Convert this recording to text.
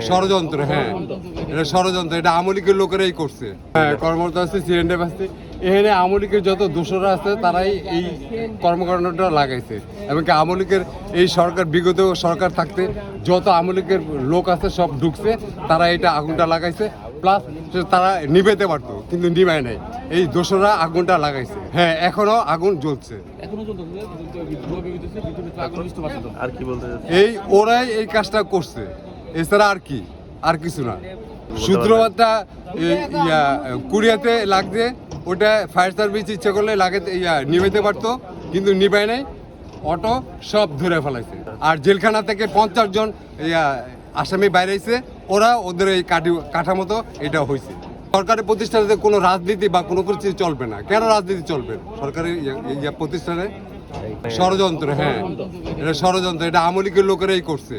ষড়যন্ত্র, হ্যাঁ এটা ষড়যন্ত্র, এটা আওয়ামী লীগের লোকেরাই করছে। হ্যাঁ, কর্মরত আছে সিএনএফ আছে, এখানে আওয়ামী লীগের যত দোষরা আছে তারাই এই কর্মকাণ্ডটা লাগাইছে। এমনকি আওয়ামী লীগের এই সরকার, বিগত সরকার থাকতে যত আওয়ামী লীগের লোক আছে সব ঢুকছে, তারা এটা আগুনটা লাগাইছে। প্লাস তারা নিভাইতে পারতো কিন্তু নিভায় নাই, এই দোষরা আগুনটা লাগাইছে। হ্যাঁ, এখনো আগুন জ্বলছে। আর কি বলতে এই ওরাই এই কাজটা করছে, এছাড়া আর কিছু না। সূত্রপাতটা কুড়িয়াতে লাগছে, ওটা ফায়ার সার্ভিস ইচ্ছে করলে নিভাইতে পারতো কিন্তু নিভায় নাই, অটো সব ধরে ফেলাইছে। আর জেলখানা থেকে 50 জন আসামি বাইরেছে, ওরা ওদের এই কাঠামোতো এটা হয়েছে। সরকারি প্রতিষ্ঠানে কোনো রাজনীতি বা কোনো কিছু চলবে না। কেন রাজনীতি চলবে সরকারি প্রতিষ্ঠানে? ষড়যন্ত্র, হ্যাঁ এটা ষড়যন্ত্র, এটা আওয়ামী লীগের লোকেরাই করছে।